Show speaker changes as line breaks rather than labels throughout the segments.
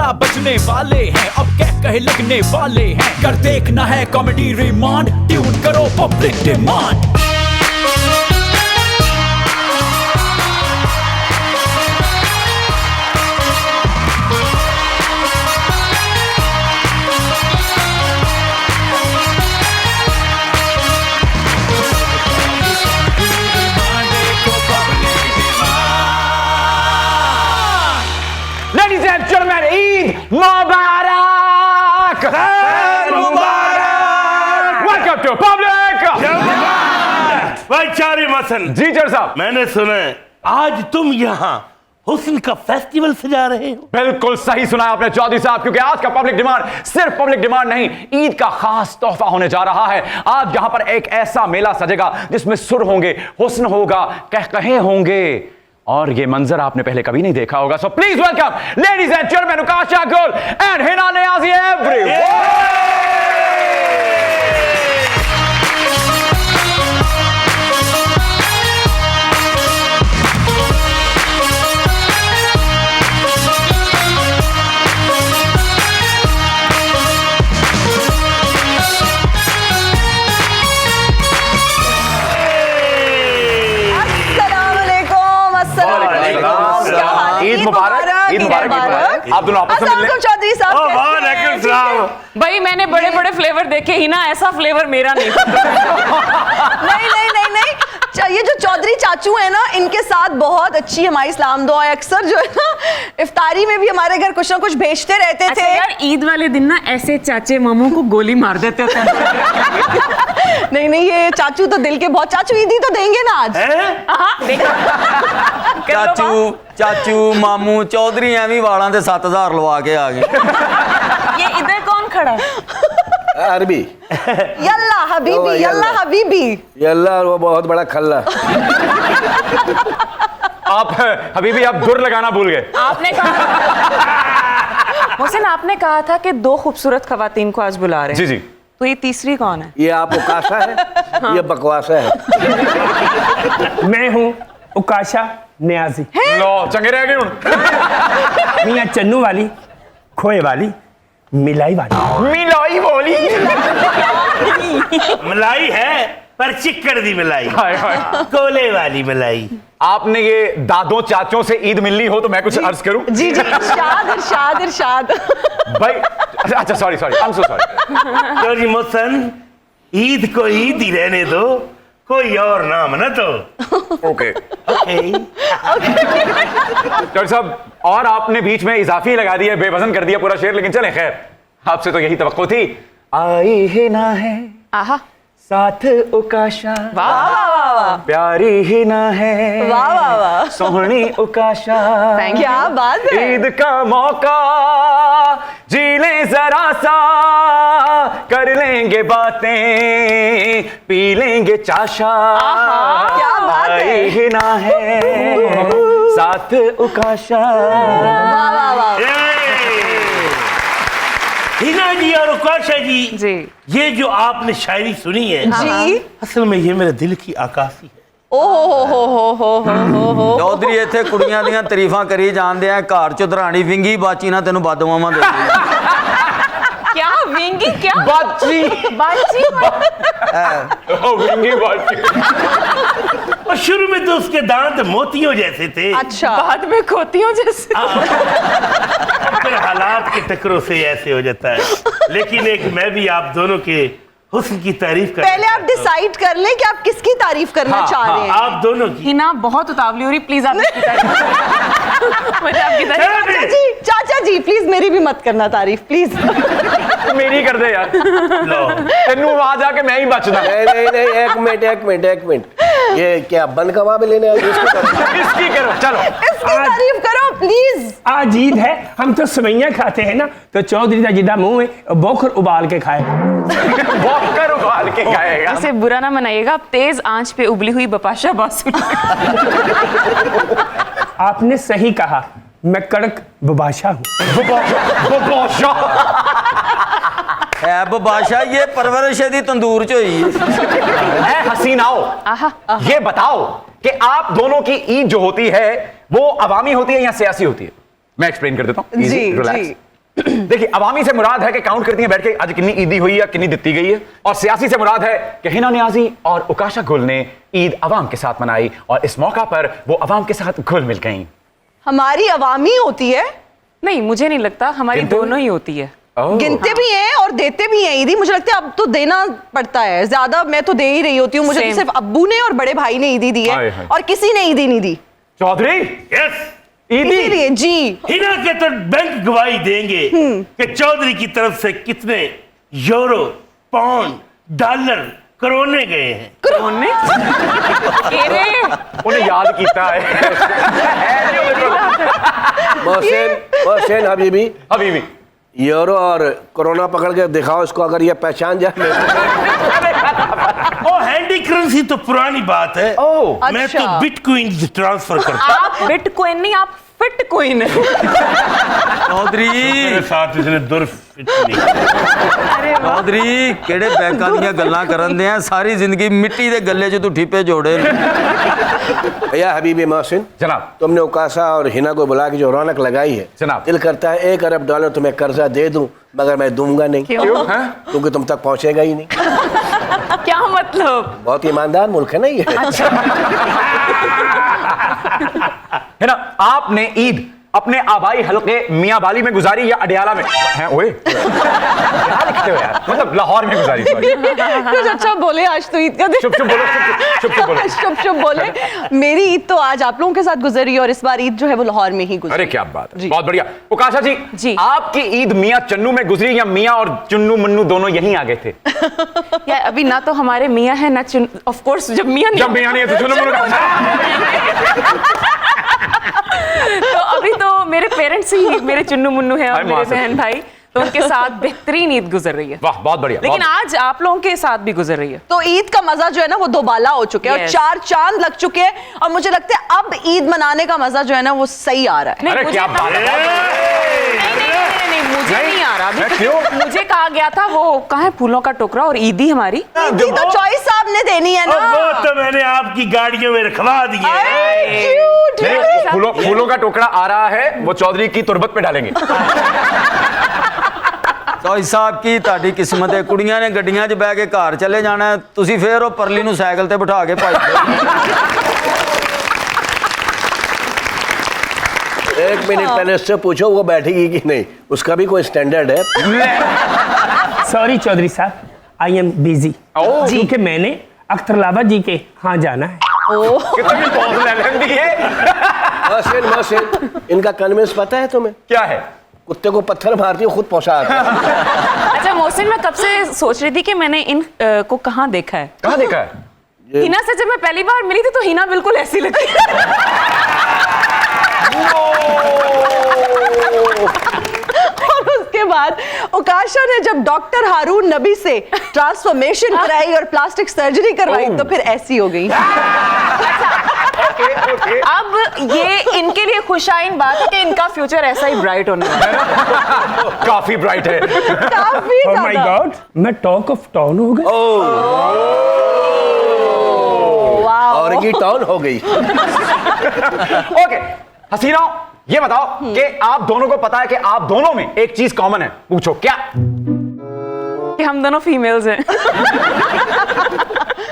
दोबारा बचने वाले हैं, अब क्या कहे लगने वाले हैं। कर देखना है कॉमेडी रिमांड, ट्यून करो public demand.
Ladies and gentlemen, Eid Mubarak! Welcome to Public!
भाई चारी मसन
जी चर साहब,
मैंने सुना है आज तुम यहाँ हुस्न का फेस्टिवल सजा रहे हो।
बिल्कुल सही सुना आपने चौधरी साहब, क्योंकि आज का पब्लिक डिमांड सिर्फ पब्लिक डिमांड नहीं, ईद का खास तोहफा होने जा रहा है। आज यहां पर एक ऐसा मेला सजेगा जिसमें सुर होंगे, हुस्न होगा, कहकहे होंगे, और ये मंजर आपने पहले कभी नहीं देखा होगा। So please welcome ladies and gentleman Ukasha Gul and Hina Niazi everyone. Eid Mubarak, Eid Mubarak. आप दोनों आपस में मिलने।
चौधरी साहब
वालेकुम सलाम।
भाई मैंने बड़े बड़े फ्लेवर देखे ही ना, ऐसा फ्लेवर मेरा नहीं। नहीं नहीं नहीं नहीं, ये जो चौधरी चाचू है ना, इनके साथ बहुत अच्छी हमारी इस्लाम दुआ है। अक्सर जो है ना इफ्तारी में भी हमारे घर कुछ ना कुछ भेजते रहते थे।
यार ईद वाले दिन ना ऐसे चाचे मामू को गोली मार देते थे।
नहीं नहीं, ये चाचू तो दिल के बहुत, चाचू ईदी तो देंगे ना आज।
चाचू चाचू मामू चौधरी एवं वालों से 7000 लवा के आ गए।
ये इधर कौन खड़ा है?
अरबी
Yalla Habibi, Yalla Habibi,
Yalla वो बहुत बड़ा खल्ला।
आप हबीबी आप दुर लगाना भूल गए।
आपने कहा हुसैन, आपने कहा था कि 2 खूबसूरत खवातीन को आज बुला रहे हैं।
जी जी,
तो ये तीसरी कौन है?
ये आप उकाशा है, ये बकवासा है।
मैं हूँ उकाशा नियाज़ी।
लो चंगे रह गए हुण।
मियाँ चन्नू वाली, खोए वाली, मिलाई वाली।
मिलाई बोली
मलाई है पर चिक्कड़ दी मलाई,
हाय हाय।
कोले वाली मलाई।
आपने ये दादों चाचों से ईद मिलनी हो तो मैं कुछ अर्ज करूं?
जी जी, इरशाद इरशाद इरशाद।
भाई अच्छा sorry sorry, I am so sorry.
Chaudhary Mohsin, Eid को ईद ही रहने दो, कोई और नाम ना तो।
ओके डॉक्टर साहब, और आपने बीच में इजाफी लगा दिया, बेवजन कर दिया पूरा शेर, लेकिन चले खैर, आपसे तो यही तवक्को थी। आई है ना है
आहा,
साथ उकाशा,
वाह वाह वाह,
प्यारी ही ना है,
वाह वाह वाह,
सोहनी उकाशा।
क्या बात है।
ईद का मौका जी ले जरा सा, कर लेंगे बातें, पी लेंगे चाशा।
क्या बात है।
आई ही ना है साथ उकाशा।
वाह वाह वाह।
हिना जी और उकाशा जी, ये जो आपने शायरी सुनी है
जी,
असल में ये मेरे दिल की आकाशी है।
चौधरी इत्थे कुड़ियां दियां तारीफां करी जांदे आ, घर च धरानी विंगी बाची ना तेनू बदमावां दे।
क्या विंगी? क्या
बाची
बाची?
विंगी बाची।
और शुरू में तो उसके दांत मोतियों जैसे थे,
अच्छा,
बाद में खोतियों जैसे।
फिर हालात के टकरों से ऐसे हो जाता है। लेकिन एक मैं भी आप दोनों के हुस्न की तारीफ कर,
पहले आप डिसाइड कर लें कि आप किसकी तारीफ करना चाह रहे हैं।
आप दोनों की।
हिना बहुत उतावली हो रही, प्लीज आप इसकी तारीफ। मुझे आपकी तारीफ।
चाचा जी प्लीज मेरी भी मत करना तारीफ, प्लीज।
मेरी कर दे यार, तेनू वहां जाके मैं ही बचना।
नहीं नहीं नहीं, एक मिनट एक मिनट एक मिनट, ये क्या बंद कबाब लेने आए?
इसकी करो, चलो
इसकी तारीफ करो प्लीज।
आज ईद है, हम तो सवैयां खाते हैं ना, तो चौधरी का जिदा मुंह है बोखर उबाल के खाएगा।
बोखर उबाल के खाएगा।
इसे बुरा ना मनाइएगा, आप तेज आंच पे उबली हुई बपाशा बासु।
आपने सही कहा, मैं कड़क बबाशा हूँ।
है बबाशा, ये परवरिश दी तंदूर च हुई है।
हसीनाओ, ये बताओ कि आप दोनों की ईद जो होती है वो अवामी होती है या सियासी होती है? मैं एक्सप्लेन कर देता हूँ।
जी जी।
देखिए, अवामी से मुराद है कि काउंट करती हैं बैठ के आज कितनी ईदी हुई है, कितनी दित्ती गई है, और सियासी से मुराद है कि हिना नियाजी और उकाशा गुल ने ईद अवाम के साथ मनाई और इस मौका पर वो अवाम के साथ घुल मिल गई।
हमारी अवामी होती है,
नहीं मुझे नहीं लगता, हमारी
गिनते
दोनों ही होती है।
गिनते भी हैं और देते भी हैं ईदी। मुझे लगता है अब तो देना पड़ता है ज्यादा, मैं तो दे ही रही होती हूँ। मुझे तो
Same.
सिर्फ अब्बू ने और बड़े भाई ने ईदी दी
हाय,
है
हाय।
और किसी ने ईदी नहीं दी।
चौधरी
यस,
ईदी
इसीलिए जी
हिना के तो बैंक गवाही देंगे कि चौधरी की तरफ से कितने यूरो, पाउंड, डॉलर, करोने गए हैं।
कौन
उन्हें याद कीता है।
मोहसिन हबीबी,
हबीबी
यूरो और कोरोना पकड़ के दिखाओ इसको, अगर ये पहचान जाए।
ओ हैंडी करेंसी तो पुरानी बात है।
ओह,
मैं
अच्छा।
तो बिटकॉइन ट्रांसफर करता हूं।
आप बिटकॉइन नहीं, आप फिट कॉइन है।
चौधरी
मेरे साथ इसने दुर्फिट नहीं।
चौधरी किहड़े बैंकां ਦੀਆਂ ਗੱਲਾਂ ਕਰਨ ਦੇ ਆ ਸਾਰੀ ਜ਼ਿੰਦਗੀ ਮਿੱਟੀ ਦੇ ਗੱਲੇ 'ਚ ਤੂੰ ਠੀਪੇ ਜੋੜੇ ਨੇ।
भैया हबीबी मोहसिन,
जनाब
तुमने उकासा और हिना को बुला के जो रौनक लगाई है,
जनाब।
दिल करता है $1 अरब तुम्हें कर्जा दे दूं, मगर मैं दूंगा नहीं।
क्यों हैं?
क्योंकि तुम तक पहुंचेगा ही नहीं।
क्या मतलब?
बहुत ईमानदार मुल्क है ना ये।
है ना, आपने ईद अपने आबाई हलके मियां वाली में गुजारी या अडियाला में? हैं ओए, क्या लिखते हो यार? मतलब लाहौर में गुजारी। सॉरी,
कुछ अच्छा बोले आज तो ईद का दिन।
चुप चुप बोलो, चुप चुप बोलो।
चुप चुप बोले। मेरी ईद तो आज आप लोगों के साथ गुजरी और इस बार ईद जो है वो लाहौर में ही गुजरी।
अरे क्या बात है,
जी।
बहुत बढ़िया। उकाशा जी,
जी।
आपकी ईद मियां चन्नू में गुजरी या मियां और चुन्नू मुन्नू दोनों यहीं आ गए थे?
यार अभी ना तो हमारे मियाँ है ना ऑफ कोर्स जब मियाँ नहीं,
जब मियां नहीं है तो चुन्नू मुन्नू
तो अभी तो मेरे पेरेंट्स ही मेरे चुन्नू मुन्नू है और
हाय
मेरे
माँ से।
बहन भाई, तो उनके साथ बेहतरीन ईद गुजर रही है।
वाह, बहुत बढ़िया।
लेकिन
बहुत-
आज आप लोगों के साथ भी गुजर रही है।
तो ईद का मजा जो है ना वो दोबाला हो चुके हैं और
Yes.
4 चांद लग चुके हैं और मुझे लगता है अब ईद मनाने का मजा जो है ना वो सही आ रहा है।
नहीं,
अरे
मुझे
क्या
ना-
बात है।
नहीं, मुझे
नहीं?
नहीं आ रहा अभी,
मैं
क्योंकि
क्यों?
मुझे कहा गया था वो कहाँ है फूलों का टोकरा और ईदी हमारी।
ईदी तो चॉइस साहब ने देनी है
और
ना।
वो तो मैंने आपकी गाड़ियों में रखवा दिए हैं।
अरे, cute है।
नहीं, फूलों का टोकरा आ रहा है, वो चौधरी की तुरबत पे डालेंगे।
ਚੌਧਰੀ ਸਾਹਿਬ ਕੀ ਤੁਹਾਡੀ ਕਿਸਮਤ ਹੈ, ਕੁੜੀਆਂ ਨੇ ਗੱਡੀਆਂ 'ਚ ਬਹਿ ਕੇ ਘਰ ਚਲੇ ਜਾਣਾ ਹੈ, ਤੁਸੀਂ ਫੇਰ ਉਹ ਪਰਲੀ ਨੂੰ ਸਾਈਕਲ ਤੇ ਬਿਠਾ ਕੇ ਭੱਜ
एक मिनट पहले उससे पूछो वो बैठेगी कि नहीं, उसका भी कोई स्टैंडर्ड है।
सॉरी चौधरी साहब, आई एम बिजी,
ओह।
क्योंकि मैंने अख्तर लावा जी के यहाँ जाना है।
कितनी पौध ले लेंदी है।
मोहसिन, इनका कन्विंस पता है तुम्हें?
क्या है?
कुत्ते को पत्थर मारती हूँ, खुद पहुंचा आता है।
अच्छा मोहसिन, मैं कब से सोच रही थी कि मैंने इन को कहाँ देखा है।
कहाँ देखा है?
हिना से जब मैं पहली बार मिली थी तो हिना बिल्कुल ऐसी लगती
और उसके बाद उकाशा ने जब डॉक्टर हारून नबी से ट्रांसफॉर्मेशन कराई और प्लास्टिक सर्जरी करवाई तो फिर ऐसी हो गई।
अब ये इनके लिए खुशाइन बात है कि इनका फ्यूचर ऐसा ही ब्राइट होने वाला है।
काफी ब्राइट है।
काफी
ओह माय
ज्यादा।
गॉड, मैं टॉक ऑफ टाउन हो गया।
और की टाउन हो गई।
ओके हसीना, ये बताओ कि आप दोनों को पता है कि आप दोनों में एक चीज कॉमन है। पूछो क्या?
कि हम दोनों फीमेल्स हैं।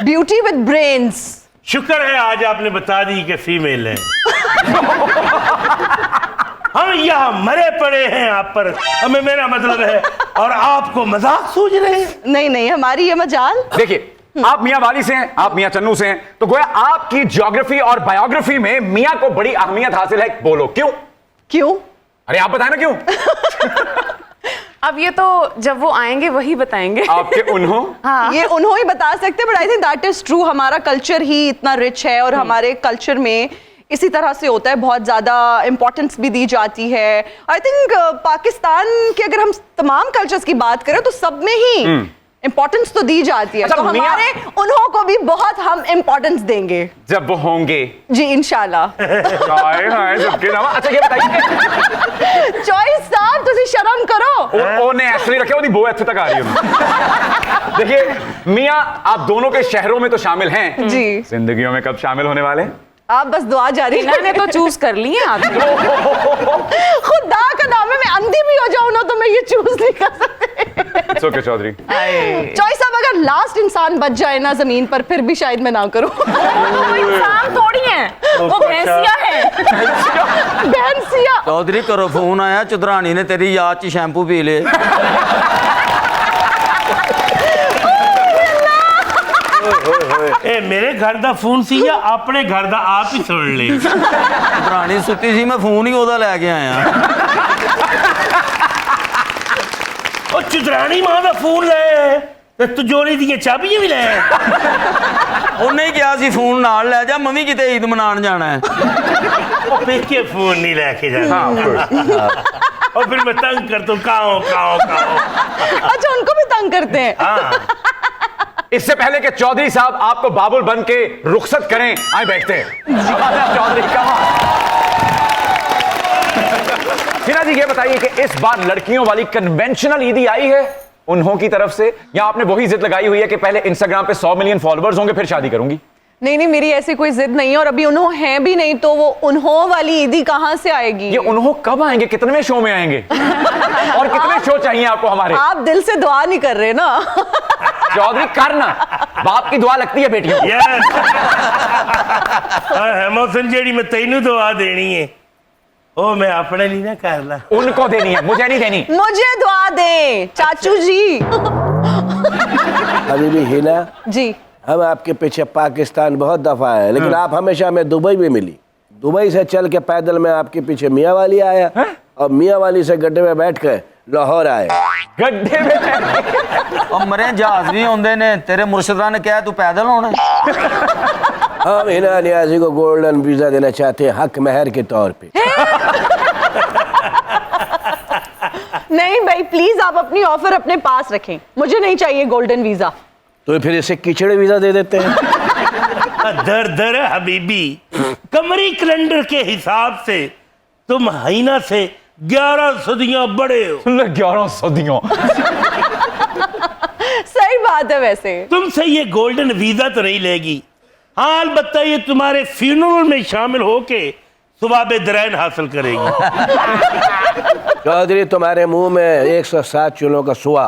Beauty with brains.
शुक्र है आज आपने बता दी कि फीमेल है। हम यहाँ मरे पड़े हैं आप पर, हमें मेरा मतलब है, और आपको मजाक सूझ रहे हैं।
नहीं नहीं, हमारी ये मजाल।
देखिए, आप मियां वाली से हैं, आप मियां चन्नू से हैं, तो गोया आपकी ज्योग्राफी और बायोग्राफी में मियां को बड़ी अहमियत हासिल है। बोलो क्यों?
क्यों?
अरे आप बताएं ना क्यों।
अब ये तो जब वो आएंगे वही बताएंगे।
आपके उन्हों
ये उन्हों ही बता सकते, but I think that is true. हमारा कल्चर ही इतना रिच है और हमारे कल्चर में इसी तरह से होता है, बहुत ज्यादा इंपॉर्टेंस भी दी जाती है। आई थिंक पाकिस्तान के अगर हम तमाम कल्चर्स की बात करें तो सब में ही इंपॉर्टेंस तो दी जाती है।
अच्छा,
तो हमारे उन्हों को भी बहुत हम इंपॉर्टेंस देंगे
जब वो होंगे।
जी इंशाल्लाह।
हाय हाय सबके नाम। अच्छा ये बताइए,
चॉइस साहब तुसी शर्म करो।
ओने एक्चुअली रखे ओदी बो ਇੱਥੇ तक आ रही है। देखिए मियां, आप दोनों के शहरों में तो शामिल हैं
जी।
जिंदगियों में कब शामिल होने वाले?
आप बस दुआ जारी
हिना ने तो चूज कर ली है आदमी।
खुदा आपका नाम है, मैं अंधी भी हो जाऊं ना तो मैं ये चूज नहीं कर सकती।
ओके चौधरी।
चॉइस अब अगर लास्ट इंसान बच जाए ना जमीन पर फिर भी शायद मैं ना करूं।
वो इंसान थोड़ी है, वो भैंसिया है।
भैंसिया।
चौधरी करो फोन आया, चुधरानी ने तेरी याद च शैम्पू पी ले।
ए मेरे घर दा फोन सी या अपने घर दा आप ही सुन ले।
चुधरानी सुती सी, मैं फोन ही ओदा लैके आया।
और चुतरानी मां दा फोन ले ते तिजोरी दी चाबियां भी ले।
ਉਹਨੇ ਹੀ ਕਿਹਾ ਸੀ ਫੋਨ ਨਾਲ ਲੈ ਜਾ, ਮੈਂ ਵੀ ਕਿਤੇ ਈਦ ਮਨਾਉਣ ਜਾਣਾ ਹੈ।
ਉਹ पेके फोन नहीं लेके जाना। और फिर मैं तंग कर तो काओ काओ काओ।
अच्छा उनको भी तंग करते हैं।
हाँ
इससे पहले कि चौधरी साहब आपको बाबुल बन के रुखसत करें, आए बैठते हैं। चौधरी कहाँ? हिना जी ये बताइए कि इस बार लड़कियों वाली कन्वेंशनल ईदी आई है उन्हों की तरफ से, या आपने वही जिद लगाई हुई है कि पहले इंस्टाग्राम पे 100 मिलियन फॉलोअर्स होंगे फिर शादी करूंगी?
नहीं नहीं, मेरी ऐसी कोई जिद नहीं है और अभी उन्हों है भी नहीं, तो वो उन्हों वाली ईदी कहाँ से आएगी?
ये उन्हों कब आएंगे, कितने शो में आएंगे और कितने शो चाहिए आपको हमारे?
आप दिल से दुआ नहीं कर रहे ना।
चौधरी करना, बाप की दुआ लगती है बेटियों को।
यार हेमोसन जेडी मैं तेनू दुआ देनी है ओ मैं अपने लिए ना करना,
उनको देनी है, मुझे नहीं देनी।
मुझे दुआ दे चाचू जी।
अभी भी हिना,
जी
हम आपके पीछे पाकिस्तान बहुत दफा है, लेकिन आप हमेशा हमें दुबई में मिली। दुबई से चल के पैदल मैं आपके पीछे मियाँ वाली आया और मियाँ वाली से गड्ढे में बैठ कर लाहौर आए।
गड्ढे में
ਉਹ ਮਰੇ ਜਹਾਜ਼ ਵੀ ਆਉਂਦੇ ਨੇ, ਤੇਰੇ ਮੁਰਸ਼ਿਦਾਂ ਨੇ ਕਿਹਾ ਤੂੰ ਪੈਦਲ ਆਉਣਾ।
हम हिना नियाजी को गोल्डन वीजा देना चाहते हैं हक महर के तौर पे।
नहीं भाई प्लीज आप अपनी ऑफर अपने पास रखें, मुझे नहीं चाहिए गोल्डन वीजा।
तो फिर इसे कीचड़े वीजा दे देते हैं।
दर दर हबीबी कमरी कैलेंडर के हिसाब से तुम हिना से 11 सदियां बड़े हो।
11 सदियों।
सही बात है वैसे।
तुमसे ये गोल्डन वीजा तो नहीं लेगी, हाँ अलबत्ता ये तुम्हारे फ्यूनरल में शामिल होके सुबाब दरैन हासिल करेगी।
चौधरी तुम्हारे मुंह में 107 चूल्हों का सुआ।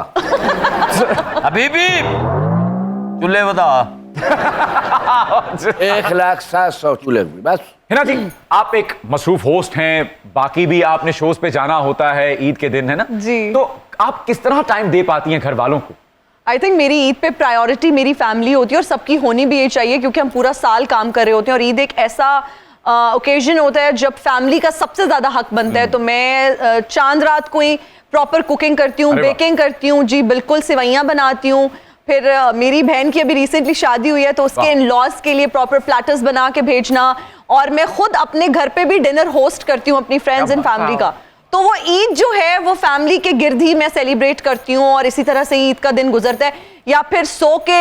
अभी भी चूल्हे बता।
1,07,000 चूल्हे बस।
हिना जी आप एक मसरूफ होस्ट हैं, बाकी भी आपने शोज पे जाना होता है ईद के दिन, है ना
जी।
तो आप किस तरह टाइम दे पाती हैं घर वालों को?
आई थिंक मेरी ईद पे प्रायोरिटी मेरी फैमिली होती है और सबकी होनी भी ये चाहिए, क्योंकि हम पूरा साल काम कर रहे होते हैं और ईद एक ऐसा ओकेजन होता है जब फैमिली का सबसे ज्यादा हक बनता है। तो मैं चांद रात को ही प्रॉपर कुकिंग करती हूँ, बेकिंग करती हूँ, जी बिल्कुल सेवैयाँ बनाती हूँ। फिर मेरी बहन की अभी रिसेंटली शादी हुई है तो उसके इन लॉज के लिए प्रॉपर प्लेटर्स बना के भेजना, और मैं खुद अपने घर पे भी डिनर होस्ट करती हूँ अपनी फ्रेंड्स एंड फैमिली का। तो वो ईद जो है वो फैमिली के गिर्द ही मैं सेलिब्रेट करती हूँ और इसी तरह से ईद का दिन गुजरता है। या फिर सो के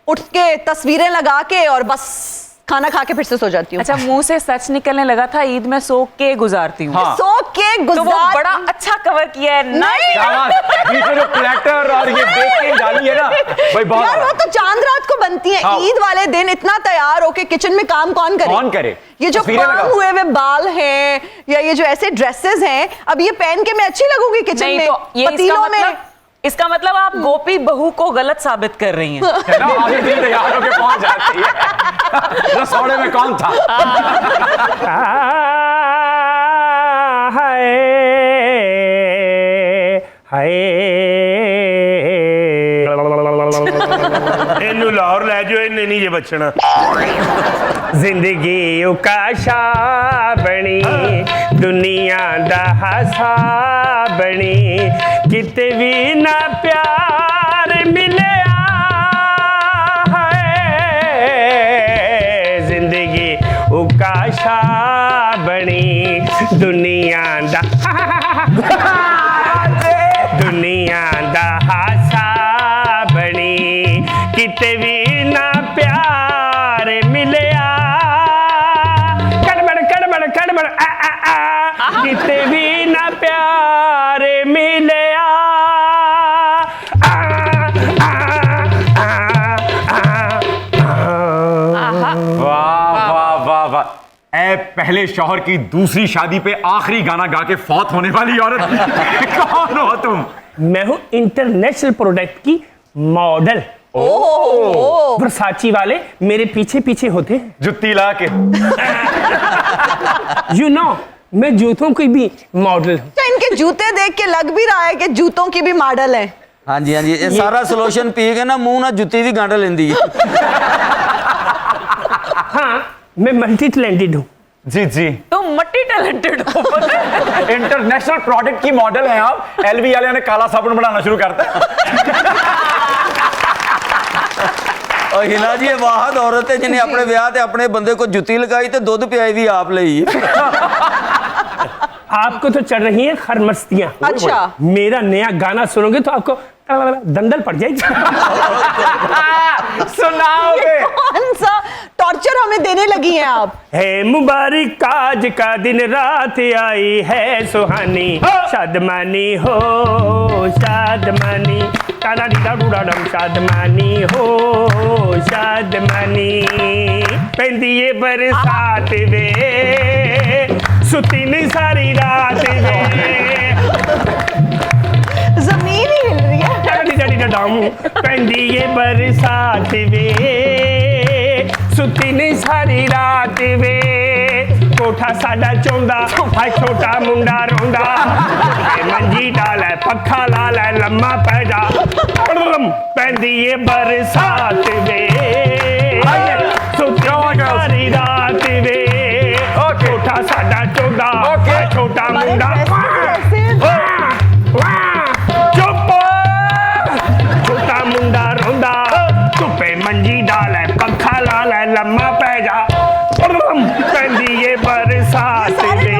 उठ के तस्वीरें लगा के और बस खाना खा के फिर से सो जाती हूँ।
अच्छा मुंह से सच निकलने लगा था, ईद में सो के गुजारती हूँ।
हाँ।
सो के
तो वो बड़ा अच्छा कवर किया है।
नहीं
बीच जो प्लेटर और ये बेकिंग डाली है ना भाई बहुत।
यार वो तो चांद रात को बनती है।
हाँ।
ईद वाले दिन इतना तैयार होके किचन में काम कौन करे?
कौन करे?
ये जो
तस्वीरें
काम
लगाओ।
हुए हुए बाल हैं या ये जो ऐसे ड्रेसेस हैं, अब ये पहन के मैं अच्छी लगूंगी किचन में?
तो ये
पतीलों में
इसका मतलब आप गोपी बहू को गलत साबित कर रही हैं।
है ना, आगे दिन तैयार होके पहुंच जाती है। रसोड़े में कौन था?
हाय हाय
इनू लाहौर ले जाओ, इन्हें नहीं ये बचना।
जिंदगी उकाशा बनी दुनिया दा हासा बनी, किते भी ना प्यार मिलिया है। जिंदगी उकाशा बनी दुनिया दा दुनिया दा हासा बनी, किते भी ना प्यार मिलिया। कड़बड़ कड़बड़ कड़बड़ किते भी ना प्यार मिलिया।
पहले शौहर की दूसरी शादी पे आखिरी गाना गा के फौत होने वाली औरत कौन हो तुम?
मैं हूँ इंटरनेशनल प्रोडक्ट की मॉडल। वर्साची वाले मेरे पीछे पीछे होते हैं।
जुत्ती ला के
यू नो मैं जूतों की भी मॉडल हूँ।
तो इनके जूते देख के लग भी रहा है कि जूतों की भी मॉडल है।
हाँ जी हाँ जी, ये सारा सोल्यूशन पी के ना मुंह ना जुत्ती भी गांठ लेंदी है।
हाँ मैं मल्टी टैलेंटेड हूँ।
जी जी,
तुम मल्टी टैलेंटेड हो।
इंटरनेशनल प्रोडक्ट की मॉडल हैं आप। एलवी वाले ने काला साबुन बनाना शुरू करता है।
और हिना जी वाहद औरत है जिन्हें अपने ब्याह ते अपने बंदे को जुत्ती लगाई तो दूध पियाई भी आप ले ही।
आपको तो चढ़ रही है खरमस्तियां।
अच्छा।
मेरा नया गाना सुनोगे तो आपको दंदल पड़ जाएगी।
सुनाओगे?
कौन सा टॉर्चर हमें देने लगी हैं आप?
है मुबारक आज का दिन, रात आई है सुहानी, शादमानी हो शादमानी, ताना डीडा डूडा डम, शादमानी हो शादमानी, पेंदिए बरसात वे सुती नहीं सारी रात वे,
जमीन ही हिल रही है।
पेंदिए बरसात वे सुती नहीं सारी रात वे, कोठा साडा चौंदा हाय छोटा मुंडा रोंदा, मंजी डाल पखा लाल लम्मा पैजा, पेंदिए बरसात वे सुती सारी रात वे, कोठा साडा चौंदा हाय छोटा मुंडा, मुंडा रोंदा धुप्पे मंजी डाल पखा लाल लम्मा पैजा, पेंदिए बरसात वे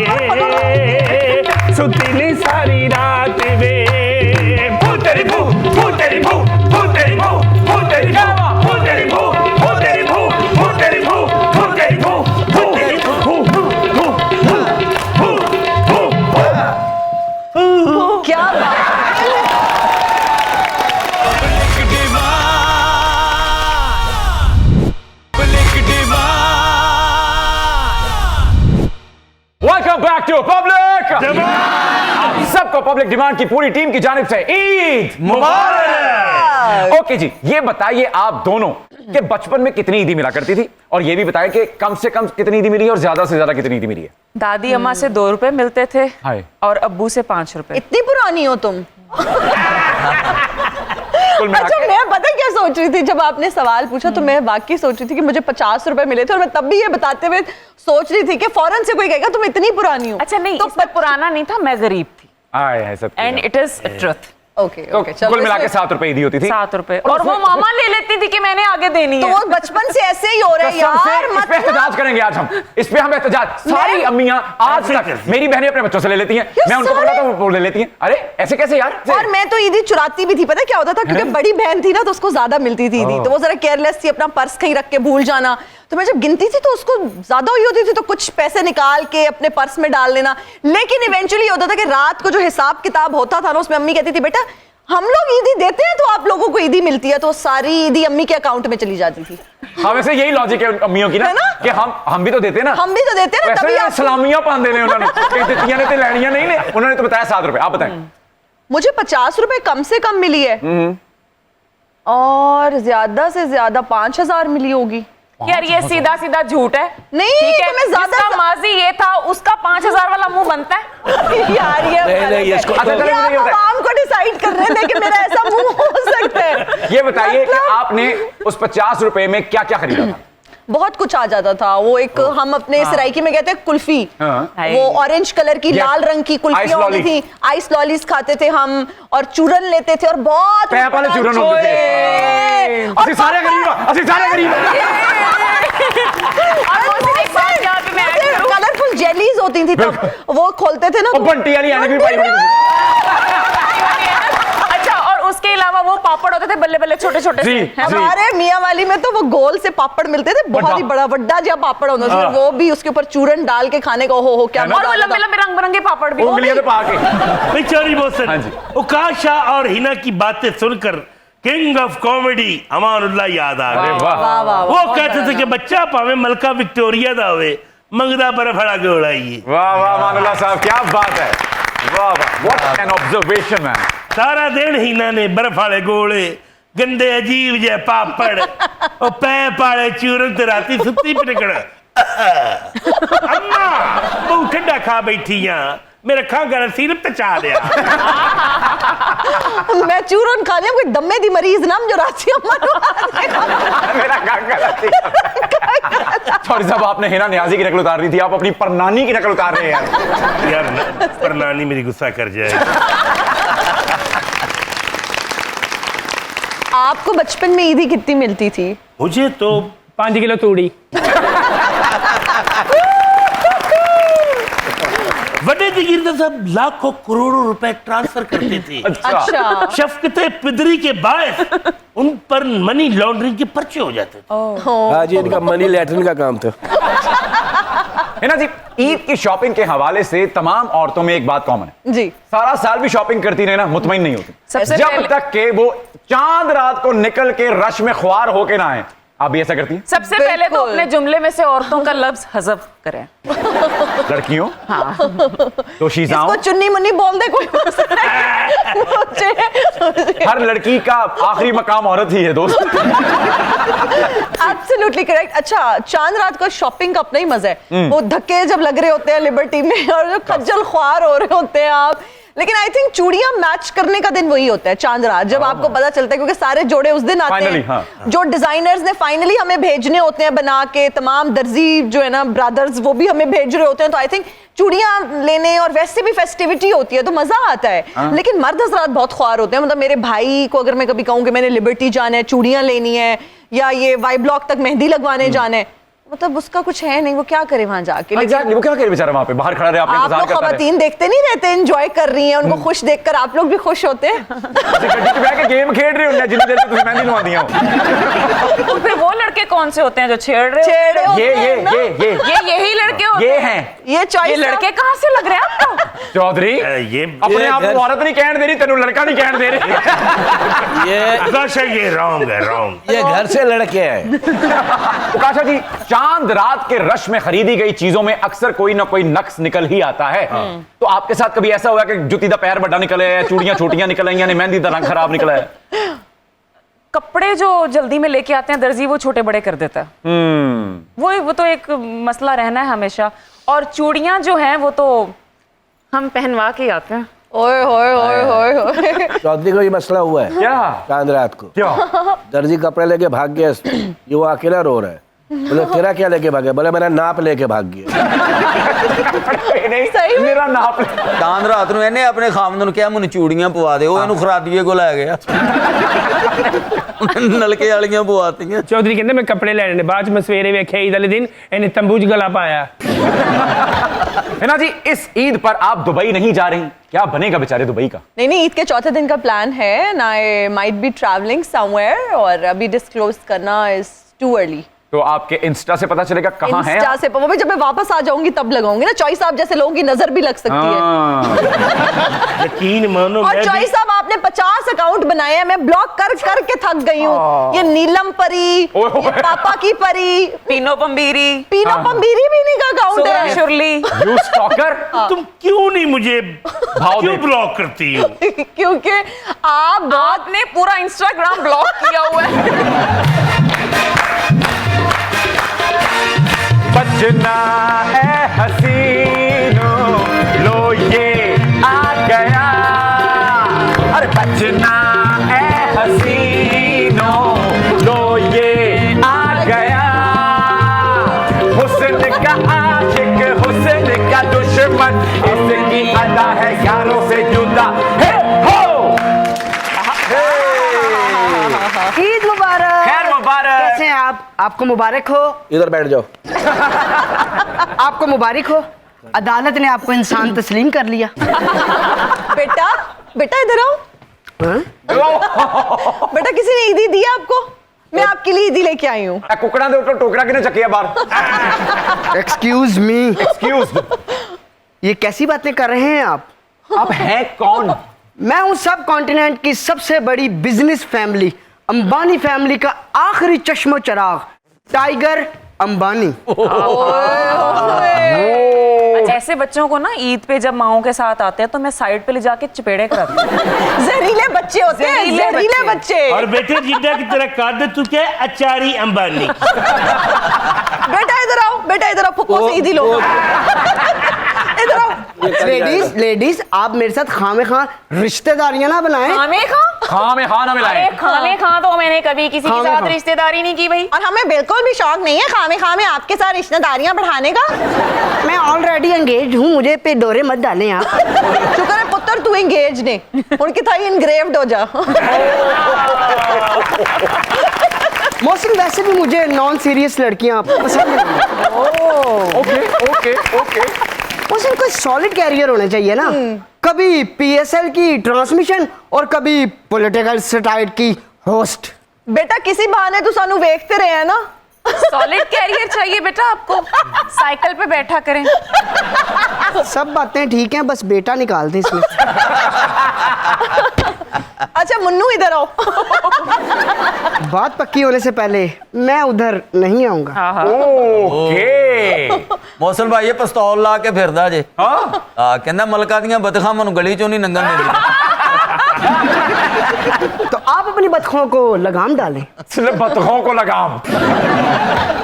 सुती नहीं सारी रात वे, भू तेरी भू भू तेरी भू भू तेरी भू भू तेरी भू तेरी भू भू तेरी भू भू तेरी भू भू तेरी भू भू तेरी भू भू।
क्या बात है?
वेलकम बैक टू पब्लिक आप सबको पब्लिक डिमांड की पूरी टीम की जानिब से ईद मुबारक। ओके जी, ये बताइए आप दोनों के बचपन में कितनी ईदी मिला करती थी, और ये भी बताइए कि कम से कम कितनी ईदी मिली है और ज्यादा से ज्यादा कितनी ईदी मिली है।
दादी अम्मा से 2 रुपए मिलते थे
हाय।
और अब्बू से 5 रुपए।
इतनी पुरानी हो तुम?
कुल मिला
अच्छा,
के
मैं पता क्या सोच रही थी जब आपने सवाल पूछा, तो मैं वाकई सोच रही थी कि मुझे 50 रुपए मिले थे, और मैं तब भी ये बताते हुए सोच रही थी कि फौरन से कोई कहेगा तुम इतनी पुरानी हो।
अच्छा नहीं,
तो
इसमें पुराना नहीं था, मैं गरीब थी।
आए है सब।
And it is truth.
Okay
तो
ओके, चलो।
कुल मिला के 7 रुपए ईदी होती थी।
7 रुपए, और वो मामा ले लेती थी कि मैंने आगे देनी
तो
है।
वो बचपन से ऐसे ही हो रहे हैं
कसम से
यार।
इस पे एहतजाज करेंगे आज हम। इस पे हम एहतजाज, सारी अम्मियां आज तक मेरी बहनें अपने बच्चों से ले लेती हैं, मैं उनको पकड़ाता हूं वो ले लेती हैं। अरे ऐसे कैसे यार?
और मैं तो ईदी चुराती भी थी। पता क्या होता था, क्योंकि बड़ी बहन थी ना तो उसको ज्यादा मिलती थी ईदी, तो वो जरा केयरलेस थी, अपना पर्स कहीं रख के भूल जाना, तो मैं जब गिनती थी तो उसको ज्यादा हुई होती थी, तो कुछ पैसे निकाल के अपने पर्स में डाल लेना। लेकिन इवेंचुअली होता था कि रात को जो हिसाब किताब होता था ना, उसमें अम्मी कहती थी बेटा हम लोग ईदी देते हैं तो आप लोगों को ईदी मिलती है, तो सारी ईदी अम्मी के अकाउंट में चली जाती थी।
हाँ वैसे यही लॉजिक है अम्मियों की ना,
है ना?
कि हम भी तो देते ना,
हम भी तो देते ना, तभी आप
सलामियां पान देने उन्होंने दित्तियां ने, लैनियां नहीं ने, उन्होंने तो बताया 7 रुपए। आप बताएं।
मुझे 50 रुपए कम से कम मिली है, और ज्यादा से ज्यादा 5000 मिली होगी।
यार ये सीधा सीधा झूठ है।
नहीं,
ठीक है,
तो मैं ज्यादा
जिसका माजी ये था उसका 5000 वाला मुंह बनता है।
यार ये
नहीं, इसको
अच्छा, चलो,
ये आप
ये बताएं।
आवाम को डिसाइड कर रहे थे कि मेरा ऐसा मुंह हो सकता है।
ये बताइए कि
मतलब-
आपने उस 50 रुपए में क्या क्या खरीदा था?
बहुत कुछ आ जाता था। वो एक हम अपने सराइकी में कहते हैं कुल्फी,
हाँ।
वो ऑरेंज कलर की
Yes.
लाल रंग की
Ice
कुल्फियां होती
lolly.
थी, आइस लॉलीज खाते थे हम, और चूरन लेते थे, और बहुत
पैप वाले चूरन होते थे।
और
असि सारे गरीब हैं, असि सारे गरीब हैं।
कलरफुल जेलीज होती थी तब, वो खोलते थे ना,
वो बंटी वाली ऐनक भी पाई हुई थी।
अच्छा, और उसके अलावा वो पापड़ होते थे बल्ले बल्ले छोटे छोटे
जी,
से, है
जी।
ना?
हमारे मियाँ वाली में तो वो गोल से पापड़ मिलते थे, बहुत ही बड़ा बड़ा जब पापड़ होता था, वो भी उसके ऊपर चूरन डाल के खाने का, हो क्या
है ना?
और वो
मजा
लंबे
आता था।
लंबे रंग बिरंगे पापड़ भी।
उंगलियों पे पा के।
बेचारी
हाँ
मोहसिन
जी।
उकाशा और हिना की बातें सुनकर किंग ऑफ कॉमेडी अमानुल्लाह याद आ
अरे
गए।
वाह।
वाह वाह
वो कहते थे कि बच्चा पावे मलका विक्टोरिया दा होवे, मंगदा बर्फ वाला गोला ये।
वाह वाह मानुल्लाह साहब, क्या बात है, वाह वाह, व्हाट एन ऑब्जर्वेशन मैन।
सारा दिन हिना ने बर्फ वाले गोले, गंदे अजीब जे पापड़, और पैप वाले चूरन ते राती सुत्ती पिटकड़। अम्मा बहुत ठंडा खा बैठी हां, मेरे खंघ वाला सिरप ते चा दिया।
मैं चूरन खा लिया, कोई दम्मे दी मरीज नाम जो राची अम्मा
मेरा सॉरी साहब, आपने हिना नियाजी की नकल उतार रही थी, आप अपनी परनानी की नकल उतार रहे हैं।
यार परनानी मेरी गुस्सा कर जाएगी।
आपको बचपन में ईदी कितनी मिलती थी?
मुझे तो
5 किलो तूड़ी। बड़े जागीरदार साहब लाखों करोड़ों रुपए ट्रांसफर करते थे।
अच्छा।
शफकते पिदरी के बायस उन पर मनी लॉन्ड्रिंग के पर्चे हो जाते थे।
हाँ जी, इनका मनी लैट्रिन का काम था।
हिना जी, ईद की शॉपिंग के हवाले से तमाम औरतों में एक बात कॉमन है
जी।
सारा साल भी शॉपिंग करती रहे ना, मुतमईन नहीं होती
सबसे
जब
पहले-
तक के वो चांद रात को निकल के रश में ख्वार होके ना आए। आप भी ऐसा करती हैं?
सबसे पहले तो
बिल्कुल।
अपने जुमले में से औरतों का लफ्ज हज़फ करें।
लड़कियों तो शीजाओं,
इसको चुन्नी मुन्नी बोल दे कोई मुझे
हर लड़की का आखिरी मकाम औरत ही है दोस्त।
Absolutely correct. अच्छा, चांद रात को शॉपिंग का अपना ही मजा है। वो धक्के जब लग रहे होते हैं लिबर्टी में और जो खज्जल ख्वार हो रहे होते हैं आप, लेकिन आई थिंक चूड़ियां मैच करने का दिन वही होता है चांद रात, जब आपको पता चलता है, क्योंकि सारे जोड़े उस दिन आते
Finally,
हैं
हाँ।
जो डिजाइनर्स ने फाइनली हमें भेजने होते हैं बना के, तमाम दर्जी जो है ना ब्रदर्स वो भी हमें भेज रहे होते हैं, तो आई थिंक चूड़ियां लेने और वैसे भी फेस्टिविटी होती है तो मजा आता है। लेकिन मर्द हजरात बहुत ख्वार होते हैं। मतलब मेरे भाई को अगर मैं कभी कहूँ कि मैंने लिबर्टी जाना है, चूड़ियां लेनी है, या ये वाई ब्लॉक तक मेहंदी लगवाने जाना है, मतलब उसका कुछ है नहीं, वो क्या करे वहां जाके।
Exactly, वो क्या करे बेचारा वहां पे बाहर खड़ा रहे, आपने
आप
इंतजार
लोग
करता रहे।
खवातीन देखते नहीं रहते, एंजॉय कर रही हैं, उनको खुश देखकर आप लोग भी खुश होते हैं।
गड्डी पे बैठ के गेम खेल रहे होंगे जितनी देर तक तुम्हें मेहंदी लगा दिया हो।
तो फिर वो लड़के कौन से होते हैं जो छेड़ रहे
छेड़े होते
ये
हैं ना।
ये यही लड़के होते
ये
हैं।
हैं
ये चॉइस
ये लड़के कहाँ से लग रहे हैं आपको?
चौधरी,
ये
अपने आप को औरत नहीं कहने दे रही, तेनू लड़का नहीं कहने दे रही।
ये
रॉन्ग है, रॉन्ग।
ये घर से लड़के हैं।
उकाशा जी, चांद रात के रश में खरीदी गई चीजों में अक्सर कोई ना कोई नक्स निकल ही आता है। तो आपके साथ कभी ऐसा हुआ कि जुती दा पैर बड़ा निकले है, चूड़ियां छोटियां निकल आई, यानी मेहंदी दा रंग खराब निकला है?
कपड़े जो जल्दी में लेके आते हैं दर्जी, वो छोटे बड़े कर देता है। वो तो एक मसला रहना है हमेशा। और चूड़ियां जो हैं वो तो हम पहनवा के आते हैं।
ओए होए होए होए होए।
चौधरी को ये मसला हुआ है
क्या
चांद रात को।
क्या
दर्जी कपड़े लेके भाग गया, ये वो अकेला रो रहा है। बोले तेरा क्या लेके भागे? बोले मेरा नाप लेके भाग गया।
नहीं, मेरा नाप
ਚਾਂਦ ਰਾਤ ਨੂੰ ਇਹਨੇ ਆਪਣੇ ਖਾਮਦ ਨੂੰ ਕਿਹਾ ਮੈਨੂੰ ਚੂੜੀਆਂ ਪਵਾ ਦੇ, ਉਹ ਇਹਨੂੰ ਖਰਾਦੀਏ ਕੋ ਲੈ ਗਿਆ। ਨਲਕੇ ਵਾਲੀਆਂ ਪਵਾਤੀਆਂ।
ਚੌਧਰੀ ਕਹਿੰਦੇ ਮੈਂ ਕੱਪੜੇ ਲੈਣੇ ਨੇ, ਬਾਅਦ ਚ ਮੈਂ ਸਵੇਰੇ ਵੇਖਿਆ ਈਦ ਵਾਲੇ ਦਿਨ ਇਹਨੇ ਤੰਬੂ 'ਚ ਗਲਾ ਪਾਇਆ।
हिना जी, इस ईद पर आप दुबई नहीं जा रही, क्या बनेगा बेचारे दुबई का?
नहीं नहीं, ईद के चौथे दिन का प्लान है ना, I might be travelling somewhere, और अभी डिस्क्लोज करना इज टू अर्ली।
तो आपके इंस्टा से पता चलेगा कहाँ है?
इंस्टा से वो भी जब मैं वापस आ जाऊंगी तब लगाऊंगी ना। चॉइस साहब जैसे लोगों की नजर भी लग सकती है।
यकीन मानो
और
मैं
चॉइस साहब आपने 50 अकाउंट बनाए हैं, मैं ब्लॉक कर करके थक गई हूँ। ये नीलम परी, ये पापा की परी,
पीनो पंबीरी,
पीनो पंबीरी भी नहीं का अकाउंट
सोरा
है।
शुरली।
You stalker.
तुम क्यों नहीं मुझे क्यों
दे।
ब्लॉक करती हो?
क्योंकि आप बहुत
आपने पूरा इंस्टाग्राम ब्लॉक किया हुआ है।
बचना है हसीनो, लो ये आ गया। अरे बचना है हसीनो, लो ये आ गया। हुस्न का आशिक, हुस्न का दुश्मन, इसकी अदा है यारों से जुदा। हे हो,
ईद मुबारक।
खैर मुबारक।
कैसे हैं आप? आपको मुबारक हो।
इधर बैठ जाओ।
आपको मुबारक हो, अदालत ने आपको इंसान तस्लीम कर लिया।
बेटा बेटा इधर आओ। बेटा किसी ने ईदी दी आपको? मैं आपके लिए ईदी लेके आई हूँ।
कुकड़ा दे ऊपर टोकरा किने चकिया बाहर?
Excuse me,
excuse.
ये कैसी बातें कर रहे हैं आप?
आप हैं कौन?
मैं हूँ सब कॉन्टिनेंट की सबसे बड़ी बिजनेस फैमिली, अंबानी फैमिली का आखिरी चश्मो चराग, टाइगर अंबानी।
अच्छा, ऐसे बच्चों को ना ईद पे जब माओ के साथ आते हैं तो मैं साइड पे ले जाके चपेड़े कराती हूँ।
जहरीले बच्चे होते हैं, जहरीले बच्चे।
और बेटे जिद्दा की तरह काट तू क्या है? अचारी अंबानी।
बेटा इधर आओ, बेटा इधर आओ, फुप्पो से ईदी लो। इधर आओ।
लेडीज आप मेरे साथ खामे खा रिश्तेदारियां ना बनाएं।
खामे खा ना मिलाएं।
खाने खा तो मैंने कभी किसी के साथ रिश्तेदारी नहीं की भाई।
और हमें बिल्कुल भी शौक नहीं है खामे आपके साथ रिश्तेदारियां बढ़ाने का।
मैं ऑलरेडी एंगेज हूँ, मुझे पे डोरे मत डालें आप।
शुक्र है पुत्र तू एंगेज ने, उनकी थाई इनग्रेव्ड हो जा।
मौसम वैसे भी मुझे नॉन सीरियस लड़कियां पसंद नहीं।
ओके।
मौसम कोई सॉलिड कैरियर होना चाहिए ना। कभी पीएसएल की ट्रांसमिशन और कभी पॉलिटिकल सटाइट की होस्ट।
बेटा किसी बहाने तू सानू देखते रहे हैं ना।
सॉलिड कैरियर चाहिए बेटा आपको, साइकिल पे बैठा करें।
सब बातें ठीक हैं, बस बेटा निकाल दें इसमें।
अच्छा मुन्नू इधर आओ।
बात पक्की होने से पहले मैं उधर नहीं आऊंगा।
ओके।
मौसल भाई ये पिस्तौल ला के फिरदा जे। कहना मलका दियां बतखां मैनूं गली चों नहीं लंघन देंदी।
तो आप अपनी बतखों को लगाम डालें।
सिर्फ बतखों को लगाम।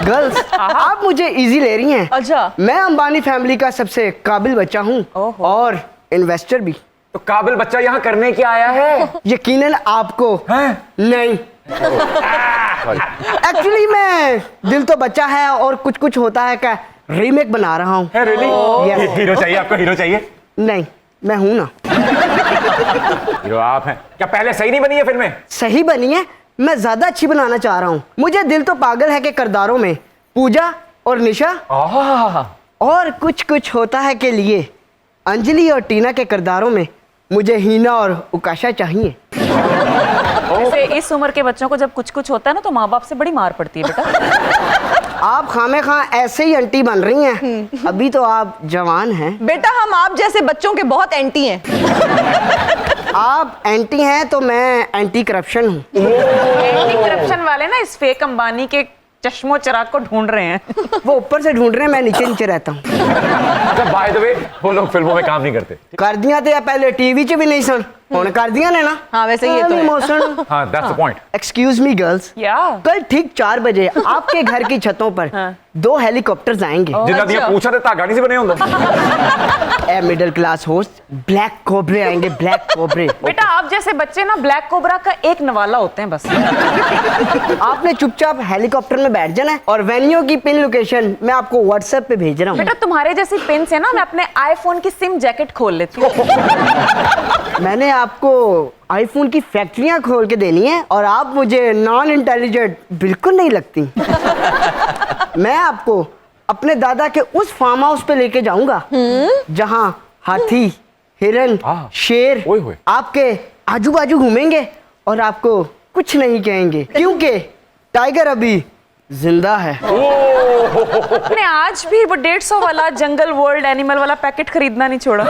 गर्ल्स आप मुझे इजी ले रही हैं।
अच्छा।
मैं अंबानी फैमिली का सबसे काबिल बच्चा हूँ और इन्वेस्टर भी।
तो काबिल बच्चा यहाँ करने क्या आया है?
यकीनन आपको नहीं। एक्चुअली मैं दिल तो बच्चा है और कुछ कुछ होता है का रीमेक बना रहा हूँ।
Really? हीरो चाहिए आपको? हीरो चाहिए?
नहीं मैं हूं ना।
हीरो आप हैं क्या? पहले सही नहीं बनी है फिल्में?
सही बनी है, मैं ज्यादा अच्छी बनाना चाह रहा हूँ। मुझे दिल तो पागल है के किरदारों में पूजा और निशा और कुछ कुछ होता है के लिए अंजलि और टीना के किरदारों में मुझे हीना और उकाशा चाहिए।
वैसे इस उम्र के बच्चों को जब कुछ कुछ होता है ना तो माँ बाप से बड़ी मार पड़ती है बेटा।
आप खामे खा ऐसे ही आंटी बन रही हैं। अभी तो आप जवान हैं।
बेटा हम आप जैसे बच्चों के बहुत एंटी हैं।
आप एंटी हैं तो मैं एंटी करप्शन हूँ।
एंटी करप्शन वाले ना इस फेक अंबानी के चश्मो चिराग को ढूंढ रहे हैं।
वो ऊपर से ढूंढ रहे हैं, मैं नीचे नीचे रहता हूँ।
अच्छा बाय द वे वो लोग फिल्मों में काम नहीं करते।
कर दिया थे पहले टीवी च भी नहीं सन, हुण कर दिया ने ना।
हाँ वैसे ये तो है।
इमोशन।
हाँ that's the point.
Excuse me girls, कल ठीक 4 बजे आपके घर की छतों पर 2 हेलीकॉप्टर्स आएंगे।
जिन्ना दिया पूछा था गाड़ी से बने होंगे।
A middle class host, black कोबरे आएंगे, ब्लैक कोबरे।
बेटा आप जैसे बच्चे ना ब्लैक कोबरा का एक नवाला होते हैं बस।
आपने चुपचाप हेलीकॉप्टर में बैठ जाना है और वेन्यू की पिन लोकेशन मैं आपको व्हाट्सएप पे भेज रहा हूँ।
बेटा तुम्हारे जैसी पिन से ना मैं अपने आईफोन की सिम जैकेट खोल लेती हूँ।
मैंने आपको आईफोन की फैक्ट्रियां खोल के देनी है और आप मुझे नॉन इंटेलिजेंट बिल्कुल नहीं लगती। मैं आपको अपने दादा के उस फार्म हाउस पे लेके जाऊंगा जहां हाथी, हिरन, शेर आपके आजू बाजू घूमेंगे और आपको कुछ नहीं कहेंगे क्योंकि टाइगर अभी जिंदा है।
मैंने आज भी वो 150 वाला जंगल वर्ल्ड एनिमल वाला पैकेट खरीदना नहीं छोड़ा।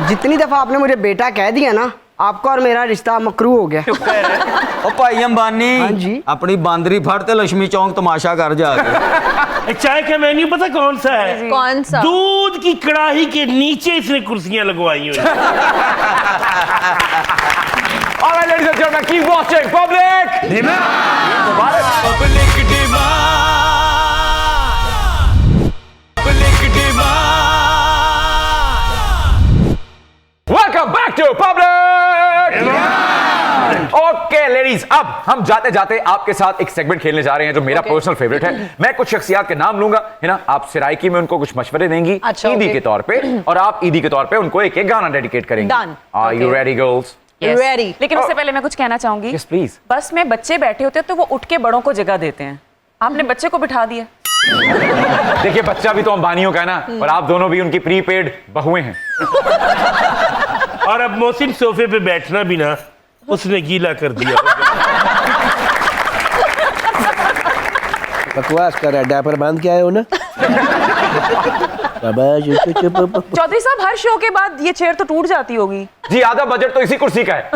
जितनी दफा आपने मुझे बेटा कह दिया ना, आपका और मेरा रिश्ता मकरू हो गया।
ओ भाई अंबानी,
हाँ जी।
अपनी बांदरी फड़ ते लक्ष्मी चौक तमाशा कर जाके।
चाय का मेन्यू पता कौन सा है?
कौन सा?
दूध की कड़ाही के नीचे इसने कुर्सियां लगवाई हुई।
All right, ladies and gentlemen, keep watching Public Demand.
Public Demand. Public Demand.
Welcome back to Public Demand. Okay, ladies, अब हम जाते जाते आपके साथ एक सेगमेंट खेलने जा रहे हैं जो मेरा पर्सनल फेवरेट है। मैं कुछ शख्सियात के नाम लूंगा, है ना? आप सिराइकी में उनको कुछ मशवरे देंगी ईदी के तौर पे और आप ईदी के तौर पे उनको एक एक गाना डेडिकेट करेंगे।
Done.
Are you ready, girls?
Yes.
Ready.
लेकिन उससे पहले मैं कुछ कहना चाहूंगी।
Yes, please.
बस में बच्चे बैठे होते हैं तो वो उठ के बड़ों को जगह देते हैं, आपने बच्चे को बिठा दिया।
देखिए बच्चा भी तो अंबानियों का है ना, और आप दोनों भी उनकी प्रीपेड बहुएं हैं।
और अब मोहसिन सोफे पे बैठना भी ना उसने गीला कर दिया।
बकवास कर रहा है, डायपर बांध के आए हो ना?
चौधरी साहब, हर शो के बाद ये चेयर तो टूट जाती होगी।
जी, आधा बजट तो इसी कुर्सी का है।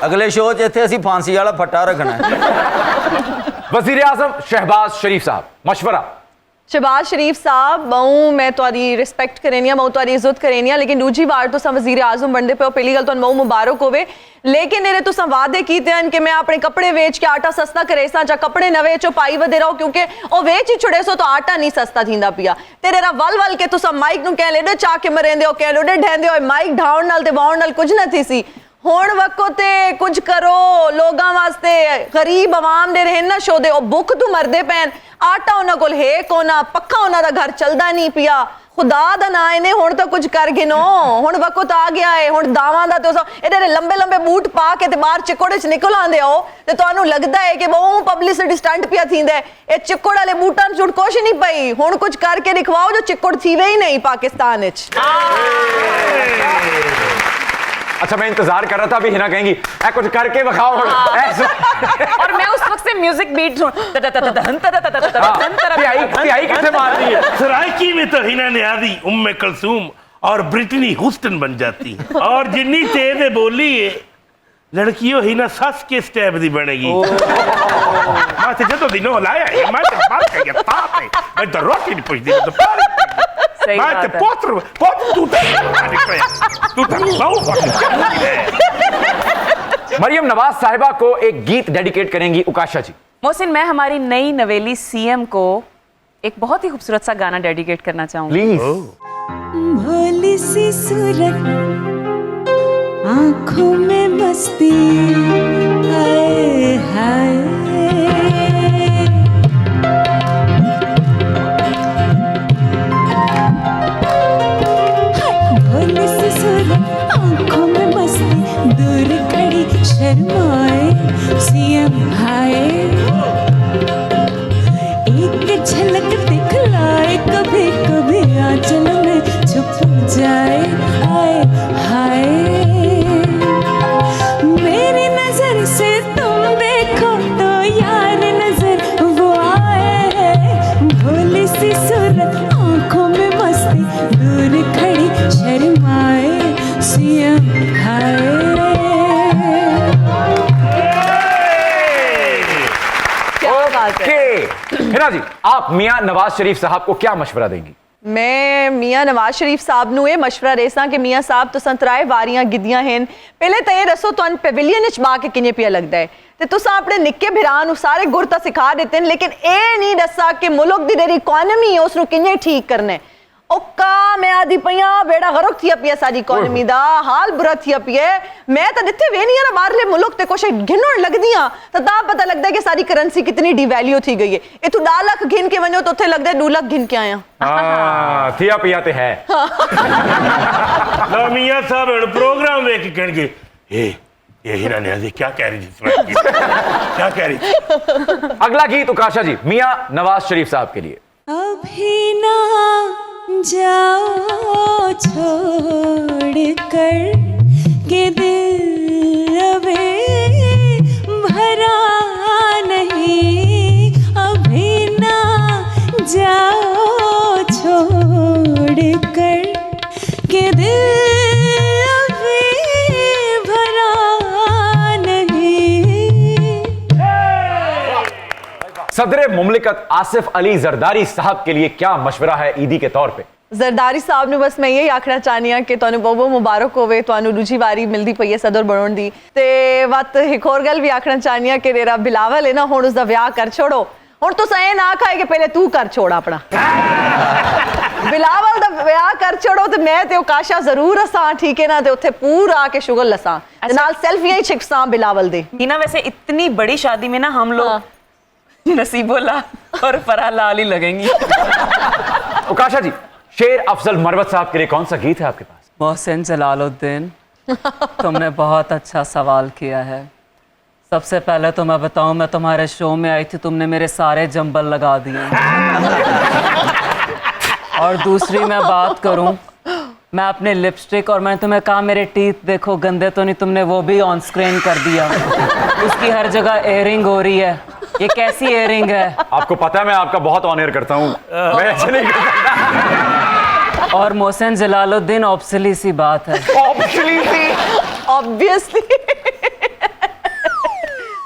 अगले शो च इत्थे असीं फांसी वाला फट्टा रखना है।
वजीर आजम शहबाज शरीफ साहब, मशवरा।
शहबाज शरीफ साहब, बहु मैं तुहारी रिस्पेक्ट करेनिया, बहु तुहारी इज्जत करेनिया, लेकिन दूजी बार तो वजीर आजम बनते पे, पहली गल तो बहु मुबारक होवे। लेकिन मेरे तुसा वादे कीते हैं कि मैं अपने कपड़े वेच के आटा सस्ता करे सा, जा कपड़े न वेचो पाई वधे रहो, क्योंकि ओ वेच ही छुड़े सो तो आटा नहीं सस्ता थींदा पिया। तेरे रा वल वल के तुसा माइक नु कह लेडे चा के मरेंदे हो, कह लेडे ढेंदे हो, माइक ढाउण नाल ते वाउण नाल कुछ न थी सी। हुण वक्को ते कुछ करो लोगां वास्ते, गरीब आवाम दे रहन ना शो दे, ओ भुख तू मरदे पैन, आटा उन्हां कोल है कोना, पक्का उन्हां दा घर चलदा नहीं पिया। खुदा दा ना इने हुण तो कुछ कर गिनो, हुण वक्त आ गया है, हुण दावां दा ते एडे लंबे लंबे बूट पा के ते बाहर चिकोड़े च निकल आंदे हो ते तुहानू लगदा है कि बहु पब्लिसिटी स्टंट पिया थींदा है। ए चिकोड़ वाले बूटां च कुछ नहीं पई, हुण कुछ करके दिखवाओ जो चिकोड़ थीवे ही नहीं पाकिस्तान विच।
अच्छा, मैं इंतजार कर रहा था, अभी हिना कहेंगी कुछ करके दिखाओ।
और मैं उस वक्त से म्यूजिक बीट सुन
कैसे मार दी है।
सरायकी में तो हिना ने आधी उम्मे कलसूम और ब्रिटनी हुस्टन बन जाती है, और जिन्नी तेज बोली है लड़कियों हिना सस के स्टेप दी बनेगी। मैं तो जदों दिनों लाया है, मैं तो बात करिए ताप है, मैं तो रोटी नहीं पूछती, मैं तो पानी
सही
मैं
बात
तो
है।
पोत्र तू
मरियम नवाज साहिबा को एक गीत डेडिकेट करेंगी उकाशा जी।
मोहसिन, मैं हमारी नई नवेली सीएम को एक बहुत ही खूबसूरत सा गाना डेडिकेट करना चाहूंगी।
प्लीज।
भोली सी सूरत, आंखों में मस्ती, हाय हाय, भोली सी सूरत, आंखों में मस्ती, दूर खड़ी शर्माए सीएम हाय, एक झलक दिखलाए कभी कभी आंचल में छुप जाए, हाय हाय, मेरी नजर से तुम देखो तो यार नजर वो आए, भोली सी सूरत, आंखों में मस्ती, दूर खड़ी शर्माए सीएम हाय।
हिना जी, आप मियां नवाज शरीफ साहब को क्या मशवरा देंगी?
मैं मियां नवाज शरीफ साहब नू ये मशवरा देसा कि मियां साहब तो संतराए वारियां गिद्दियां हैं, पहले तो ये दसो तुहानू पैविलियन च बा के किन्ने पिया लगदा है, ते तुसा अपने निक्के भिरां नू सारे गुर तां सिखा देते हैं, लेकिन ए नहीं दसा कि मुल्क दी जेहड़ी इकोनॉमी है उसनू किन्ने ठीक करना है। ओका मैं आदि पिया बेड़ा गरक थी पिया, सारी इकोनॉमी दा हाल बुरा थी पिया। मैं तो जिथे वेनी ना बाहरले मुल्क ते कुछ घिनण लगदियां तो ता पता लगदा है कि सारी करेंसी कितनी डिवैल्यू थी गई है। ए तू 2 लाख घिन के वनो तो उथे लगदा है 2 लाख घिन के आया।
हां, थिया पिया ते है।
लो मियां साहब प्रोग्राम देख के कहणगे, ये हिना ने आज क्या कह रही थी, क्या कह रही थी।
अगला गीत उकाशा जी, मियां नवाज शरीफ साहब के लिए।
अभी ना जाओ छोड़ कर के दिल अभी भरा नहीं, अभी ना जाओ छोड़ कर के दिल अभी भरा नहीं।
सदर मुमलिकत आसिफ अली जरदारी साहब के लिए क्या मशवरा है ईदी के तौर पे?
जरदारी साहब ने बस मैं यही आखना चाहनी हाँ कि तुहानू बहुत बहुत मुबारक होवे, तुहानू दूजी वारी मिलती पई है सदर बनने दी। ते वत एक होर गल भी आखना चाहनी हाँ कि तेरा बिलावल है ना, हुण उसदा ब्याह कर छोड़ो। हुण तुस ऐ ना आखा कि पहले तू कर छोड़ अपना बिलावल दा ब्याह कर छोड़ो, ते मैं ते उकाशा जरूर असां, ठीक है ना, ते उत्थे पूरा आके शुगल लसां ते नाल सेल्फियां ही छिकसां बिलावल दे।
हिना, वैसे इतनी बड़ी शादी में ना हम लोग नसीबुल्ला और फराह ही लगेंगी।
उकाशा जी, शेर अफजल मरवत साहब के लिए कौन सा गीत है आपके पास?
मोहसिन जलालुद्दीन, तुमने बहुत अच्छा सवाल किया है। सबसे पहले तो मैं बताऊं, मैं तुम्हारे शो में आई थी, तुमने मेरे सारे जंबल लगा दिए। और दूसरी मैं बात करूं, मैं अपने लिपस्टिक, और मैंने तुम्हें कहा मेरे टीथ देखो गंदे तो नहीं, तुमने वो भी ऑन स्क्रीन कर दिया। उसकी हर जगह एयरिंग हो रही है, ये कैसी एयरिंग है?
आपको पता है मैं आपका बहुत ऑनर करता हूं, मैं ऐसे नहीं कर सकता।
और मोहसिन जलालुद्दीन ऑब्सली सी बात है।
ऑब्वियसली।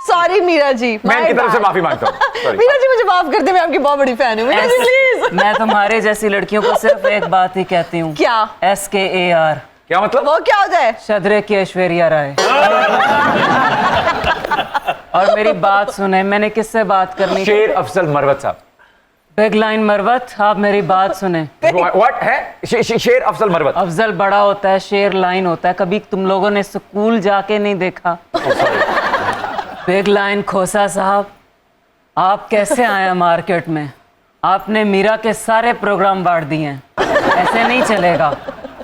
सॉरी मीरा जी,
मैं इनकी तरफ से माफी मांगता हूँ।
मीरा जी मुझे माफ कर दे, मैं आपकी बहुत बड़ी फैन हूँ। मीरा जी प्लीज।
मैं तुम्हारे जैसी लड़कियों को सिर्फ एक बात ही कहती हूँ।
क्या?
SKAR।
क्या मतलब?
वो क्या होता है?
शदरे की ऐश्वर्या राय। और मेरी बात सुने, मैंने किससे बात करनी?
शेर अफजल मरवत साहब।
बिग लाइन मरवत, आप मेरी बात सुने।
व्हाट है? शेर अफजल मरवत।
अफजल बड़ा होता है, शेर लाइन होता है। कभी तुम लोगों ने स्कूल जाके नहीं देखा? बिग लाइन खोसा साहब, आप कैसे आए मार्केट में? आपने मीरा के सारे प्रोग्राम बांट दिए हैं। ऐसे नहीं चलेगा।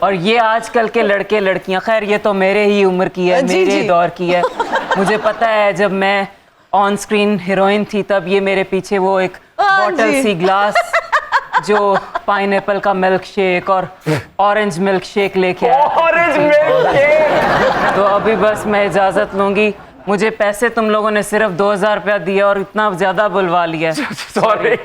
और ये आजकल के लड़के लड़कियां, खैर ये तो मेरे ही उम्र की है, मेरे दौर की है। मुझे पता है जब मैं ऑन स्क्रीन हीरोइन थी तब ये मेरे पीछे वो एक बॉटल सी ग्लास जो पाइनएप्पल का मिल्क शेक और ऑरेंज मिल्क शेक लेके आया।
Orange milk shake.
तो अभी बस मैं इजाजत लूंगी। मुझे पैसे तुम लोगों ने सिर्फ 2000 रुपया दिया और इतना ज्यादा बुलवा लिया।
सॉरी।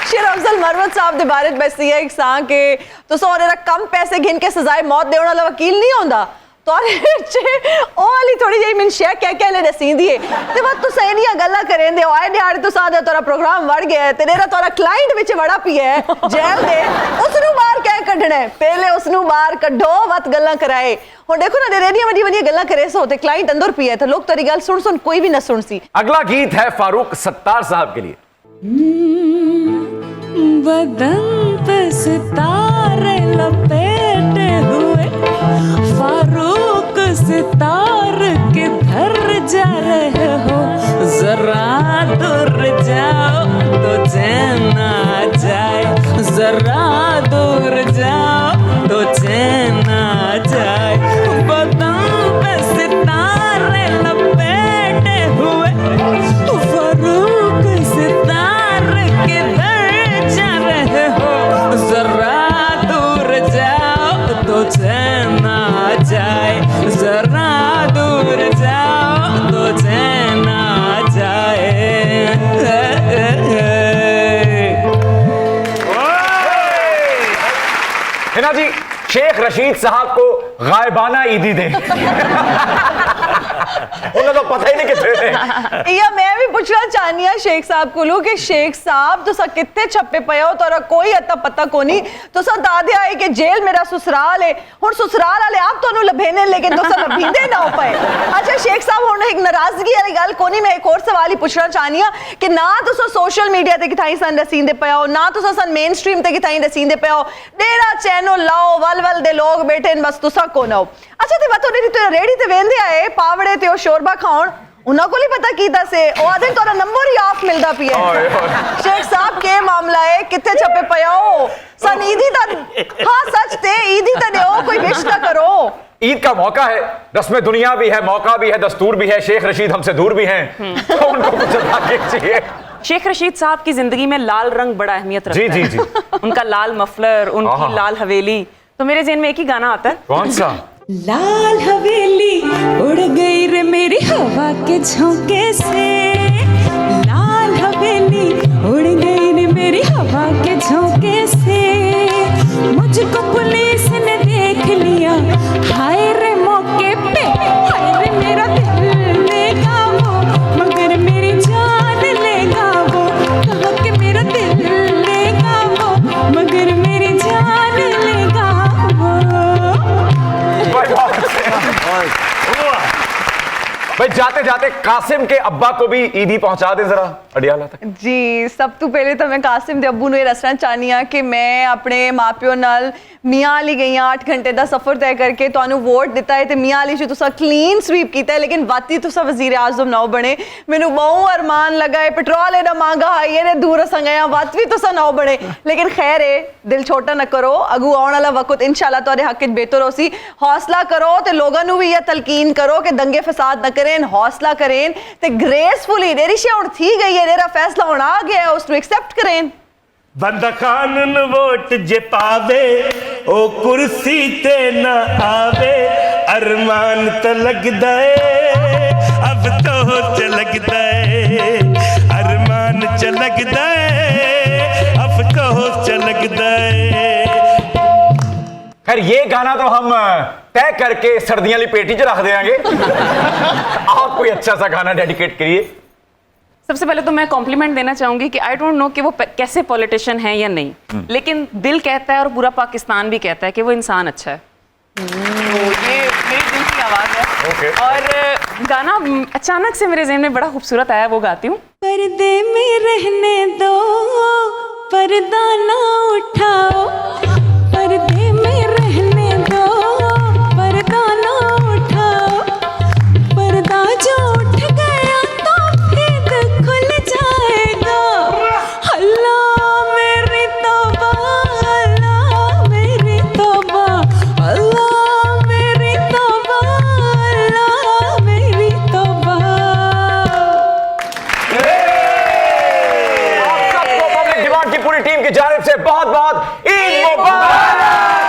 शेर अफजल मरवत साहब दे बारे में बस ये एक सा के तो सोरे कम पैसे गिन के सजाए मौत देने वाला वकील नहीं होंदा। तो ओ वाली थोड़ी जी मैंने शेयर क्या ले रसींदी है ते बात तो सही नहीं गल्ला करें दे आए दिहाड़े तो सादा तोरा प्रोग्राम बढ़ गया ते तेरा तोरा क्लाइंट विच बड़ा पिया है जेल दे उसनु बाहर क्या कढना है पहले उसनु बाहर कढो वत गल्ला कराए हुन देखो ना रेडियो वडी वडी गल्ला करे सो ते क्लाइंट अंदर पिया है तो लोग तेरी गल सुन कोई भी ना सुन सी।
अगला गीत है फारूक सत्तार साहब के लिए।
बदन पे सितारे लपेटे हुए फारूक सितार किधर जा रहे हो जरा दूर जाओ तो चैन आ जाए जरा दूर जाओ तो चैन आ जाए बदन पे सितारे लपेटे हुए फारूक सितार किधर जा रहे हो जरा दूर जाओ तो चैन आ जाए जरा दूर जाओ तो चैन आ जाए।
हिना जी शेख रशीद साहब को गायबाना ईदी दे। उन्हें तो पता ही नहीं कितने।
या मैं भी पूछना चाहनी है शेख साहब को कि शेख साहब तो सा कितने छप्पे पे हो तोरा कोई अता पता कोनी तो सा दादे आए कि जेल मेरा ससुराल है हुन ससुराल वाले आप तो लभेने लेकिन तो सा लभींदे ना हो पाए। अच्छा शेख साहब हुन एक नाराजगी वाली गल कोनी मैं एक और सवाल ही पूछना चाहनी है कि ना तो सा सोशल मीडिया ते किथाई सन रसींदे पे हो ना तो सा मेन स्ट्रीम ते किथाई रसींदे पे हो डेरा चैनल लाओ वल दे लोग बैठे बस तुसा कोन हो। अच्छा ते बात होने तो रेडी ते वेंदे आए पावड़े ते ओ शोरबा खाउन उन्हां को नहीं पता कीता से ओ आदे तोरा नंबर ही ऑफ मिलदा पिया शेख साहब के मामला है किथे छपे पया हो सन ईदी ता हां सच ते ईदी ता देओ कोई विश ना करो।
ईद का मौका है रस्म दुनिया भी है मौका भी है दस्तूर भी है शेख रशीद हमसे दूर भी हैं तो उनको कुछ अदा चाहिए।
शेख रशीद साहब की जिंदगी में लाल रंग बड़ा अहमियत रखता है।
जी।
उनका लाल मफलर उनकी लाल हवेली तो मेरे ज़हन में एक ही गाना आता है।
कौन सा?
लाल हवेली उड़ गई रे मेरी हवा के झोंके से लाल हवेली उड़ गई रे मेरी हवा के झोंके से मुझको पुलिस ने देख लिया हाय रे मौके पे हाय रे मेरा दिल लेगा वो मगर मेरी जान लेगा वो कहा कि मेरा दिल लेगा वो मगर मेरी जान लेगा वो।
भाई जाते जाते कासिम के अब्बा को भी ईदी पहुंचा दे जरा अडियाला तक।
जी सब तो पहले तो मैं कासिम दे अब्बू ਨੂੰ ਇਹ ਦੱਸਣਾ ਚਾਹਨੀ ਆ ਕਿ ਮੈਂ ਆਪਣੇ ਮਾਪਿਓ ਨਾਲ ਮੀਆਂ ਵਾਲੀ ਗਈਆਂ 8 ਘੰਟੇ ਦਾ ਸਫ਼ਰ ਤੈਅ ਕਰਕੇ ਤੁਹਾਨੂੰ ਵੋਟ ਦਿੱਤਾ ਹੈ ਤੇ ਮੀਆਂ ਵਾਲੀ 'ਚ ਤੁਸੀਂ ਕਲੀਨ ਸਵੀਪ ਕੀਤਾ ਹੈ ਲੇਕਿਨ ਵਾਤੀ ਤੁਸੀਂ ਵਜ਼ੀਰ ਆਜ਼ਮ ਨਾ ਬਣੇ ਮੈਨੂੰ ਬਹੁਤ ਅਰਮਾਨ ਲਗਾ ਹੈ ਪੈਟਰੋਲ ਇਹਦਾ महंगा है ये दूर संगया बात भी तुसा ना बने लेकिन खैर है दिल छोटा ना करो अगू आने वाला वक्त इंशाल्लाह तोरे हक च बेहतर होसी हौसला करो ते लोगों नु भी ये तलकीन करो कि दंगे फसाद ना करें हौसला करें ते ग्रेसफुली डेरी शे हुन थी गई है डेरा फैसला होना आ गया है उसको एक्सेप्ट करें।
बंदा कानून वोट जे पावे ओ कुर्सी ते न आवे अरमान तो लगदा है अब तो च लगदा है अरमान च लगदा है
खैर ये गाना तो हम तय करके सर्दियां वाली पेटी च रख देंगे। आप कोई अच्छा सा गाना डेडिकेट करिए।
सबसे पहले तो मैं कॉम्प्लीमेंट देना चाहूंगी कि आई डोंट नो कि वो कैसे पॉलिटिशियन है या नहीं, लेकिन दिल कहता है और पूरा पाकिस्तान भी कहता है कि वो इंसान अच्छा है। तो ये मेरे दिल की आवाज है। और गाना अचानक से मेरे ज़हन में बड़ा खूबसूरत आया, वो गाती हूँ।
पर्दे में रहने दो, पर्दा ना उठाओ, पर्दे में रहने दो, पर्दा ना उठाओ, पर्दा जो उठ गया तो फिर खुल जाएगा। अल्लाह मेरी तौबा, अल्लाह मेरी तौबा, अल्लाह मेरी तौबा, अल्लाह मेरी तौबा।
आप सबको पब्लिक डिमांड की पूरी टीम की जानिब से बहुत बहुत ईद मुबारक।